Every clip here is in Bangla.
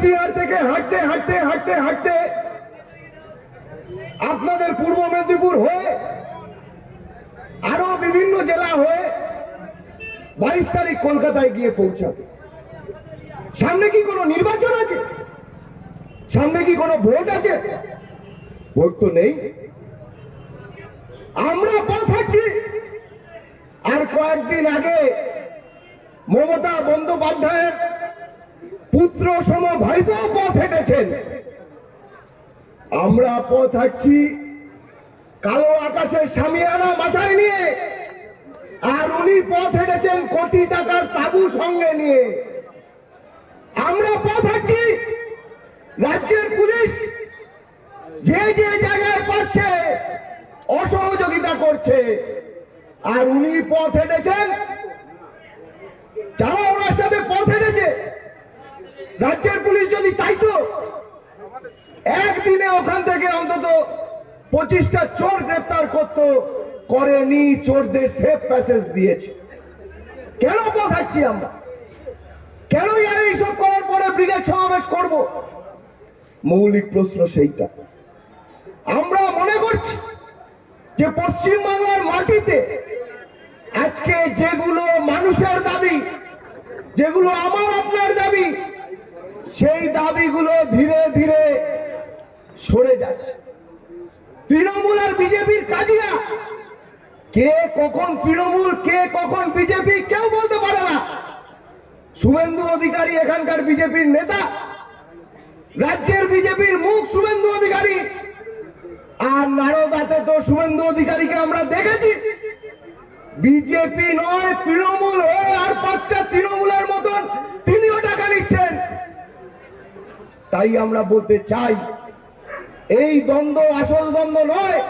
কোচবিহার থেকে হাঁটতে হাঁটতে হাঁটতে হাঁটতে আপনাদের পূর্ব মেদিনীপুর হয়ে আরো বিভিন্ন জেলা হয়ে 22 তারিখ কলকাতায় গিয়ে পৌঁছাবে। সামনে কি কোনো নির্বাচন আছে? সামনে কি কোনো ভোট আছে? ভোট তো নেই। আমরা পথ হাঁটছি। আর কয়েকদিন আগে মমতা বন্দ্যোপাধ্যায়ের পুত্র সম ভাইপো পথ হেঁটেছেন। আমরা পথ হাঁটছি কালো আকাশের সামিয়ানা মাথায় নিয়ে, আর উনি পথ হেঁটেছেন কোটি টাকার তাবু সঙ্গে নিয়ে। আমরা পথ হাঁটছি রাজ্যের পুলিশ যে যে জায়গায় পাচ্ছে অসহযোগিতা করছে, আর উনি পথ হেঁটেছেন, যারা ওনার সাথে পথ হেঁটেছে রাজ্যের পুলিশ যদি তাইতো একদিনে ওখান থেকে অন্তত 25টা চোর গ্রেফতার করত, করেনি। চোরদের সেফ প্যাসেজ দিয়েছে। কেন পথ হাঁটছি আমরা? কেন আর এইসব করার পরে ব্রিগেড সমাবেশ করব? মৌলিক প্রশ্ন সেইটা। আমরা মনে করছি যে পশ্চিম বাংলার মাটিতে আজকে যেগুলো মানুষের দাবি, যেগুলো আমার আপনার দাবি, সেই দাবিগুলো ধীরে ধীরে সরে যাচ্ছে। তৃণমূল আর বিজেপির কাজিয়া, কে কখন তৃণমূল কে কখন বিজেপি কেউ বলতে পারে না। শুভেন্দু অধিকারী এখানকার বিজেপির নেতা, রাজ্যের বিজেপির মুখ শুভেন্দু অধিকারী। আর নারদাতে তো শুভেন্দু অধিকারীকে আমরা দেখেছি বিজেপি নয় তৃণমূল হয়ে আর 5টা তৃণমূলের মতন তিনিও টাকা নিচ্ছেন। তাই আমরা বলতে চাই এই দ্বন্দ্ব আসল দ্বন্দ্ব নয়।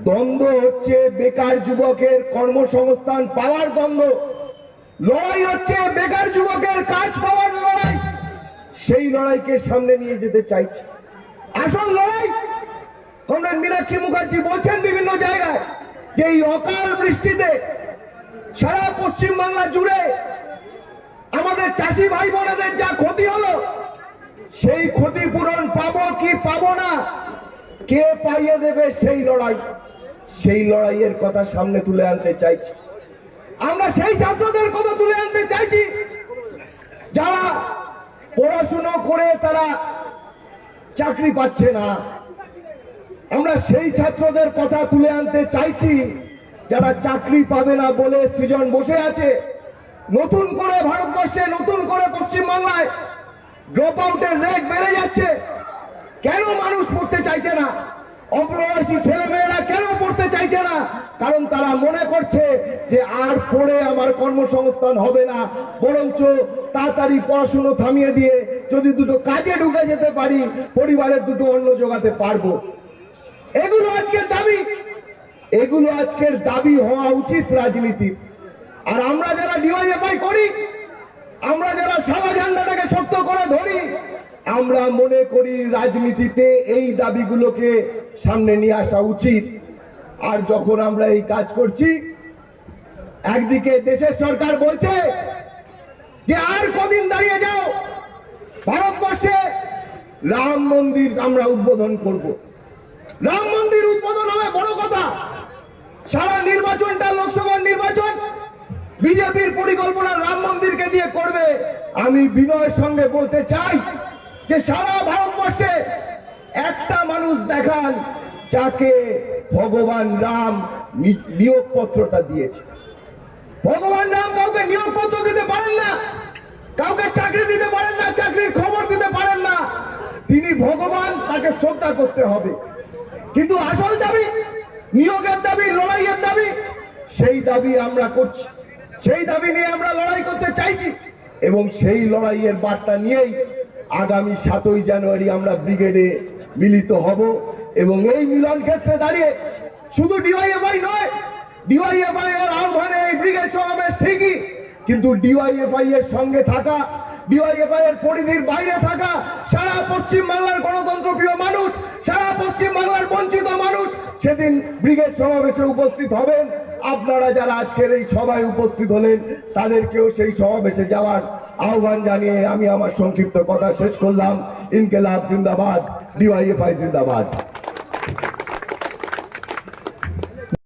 দ্বন্দ্ব হচ্ছে বেকার যুবকের কর্মসংস্থান পাওয়ার দ্বন্দ্ব। লড়াই হচ্ছে বেকার যুবকের কাজ পাওয়ার লড়াই। সেই লড়াইকে সামনে নিয়ে যেতে চাইছি। আসল লড়াই কমরেড মীনাক্ষী মুখার্জি বলছেন বিভিন্ন জায়গায় যে এই অকাল বৃষ্টিতে সারা পশ্চিম বাংলা জুড়ে আমাদের চাষি ভাই বোনেদের যা ক্ষতি হলো, সেই ক্ষতিপূরণ পাবো কি পাবো না, কে পাইয়ে দেবে সেই লড়াই। সেই লড়াইয়ের কথা সামনে তুলে আনতে চাইছি। আমরা সেই ছাত্রদের কথা তুলে আনতে চাইছি যারা পড়াশুনো করে তারা চাকরি পাচ্ছে না। আমরা সেই ছাত্রদের কথা তুলে আনতে চাইছি যারা চাকরি পাবে না বলে সৃজন বসে আছে। নতুন করে ভারতবর্ষে, নতুন করে পশ্চিম বাংলায় ড্রপ আউটের রেট বেড়ে যাচ্ছে। কেন মানুষ পড়তে চাইছে না? অপ্রবাসী ছেলে মেয়েরা কেন পড়তে চাইছে না? কারণ তারা মনে করছে যে আর পড়ে আমার কর্মসংস্থান হবে না, বরঞ্চ তাড়াতাড়ি পড়াশুনো থামিয়ে দিয়ে যদি দুটো কাজে ঢুকে যেতে পারি, পরিবারের দুটো অন্ন জোগাতে পারবো। এগুলো আজকের দাবি, এগুলো আজকের দাবি হওয়া উচিত রাজনীতির। আর আমরা যারা ডিওয়াইএফআই করি, আমরা যারা সাদা ঝান্ডাটাকে শক্ত করে ধরি, আমরা মনে করি রাজনীতিতে এই দাবিগুলোকে সামনে নিয়ে আসা উচিত। আর যখন আমরা এই কাজ করছি, একদিকে দেশের সরকার বলছে যে আর কদিন দাঁড়িয়ে যাও, ভারতবর্ষে রাম মন্দির আমরা উদ্বোধন করব। রাম মন্দির উদ্বোধন হবে বড় কথা। সারা নির্বাচনটা লোকসভার নির্বাচন বিজেপির পরিকল্পনা রাম মন্দিরকে দিয়ে করবে। আমি বিনয়ের সঙ্গে বলতে চাই যে সারা ভারতবর্ষে একটা মানুষ দেখান যাকে ভগবান রাম নিয়োগপত্রটা দিয়েছে। ভগবান রাম কাউকে নিয়োগপত্র দিতে পারেন না, কাউকে চাকরি দিতে পারেন না, চাকরির খবর দিতে পারেন না। তিনি ভগবান, তাকে শ্রদ্ধা করতে হবে। কিন্তু আসল দাবি, নিয়োগের দাবি, লড়াইয়ের দাবি, সেই দাবি আমরা করছি। সেই দাবি নিয়ে আমরা লড়াই করতে চাইছি এবং সেই লড়াইয়ের বার্তা নিয়েই আগামী 7ই জানুয়ারি আমরা ব্রিগেডে মিলিত হব। এবং এই মিলন ক্ষেত্রে দাঁড়িয়ে শুধু ডিওয়াইএফআই নয়, ডিওয়াইএফআই এর আহ্বানে এই ব্রিগেড সমাবেশ ঠিকই, কিন্তু ডিওয়াইএফআই এর সঙ্গে থাকা, ডিওয়াইএফআই এর পরিধির বাইরে থাকা সারা পশ্চিম বাংলার গণতন্ত্র প্রিয় মানুষ, সারা পশ্চিম বাংলার বঞ্চিত মানুষ সেদিন ব্রিগেড সমাবেশে উপস্থিত হবেন। আপনারা যারা আজকের এই সভায় উপস্থিত হলেন তাদেরকেও সেই সমাবেশে যাওয়ার আহ্বান জানিয়ে আমি আমার সংক্ষিপ্ত কথা শেষ করলাম। ইনকিলাব জিন্দাবাদ, ডিওয়াইএফআই জিন্দাবাদ।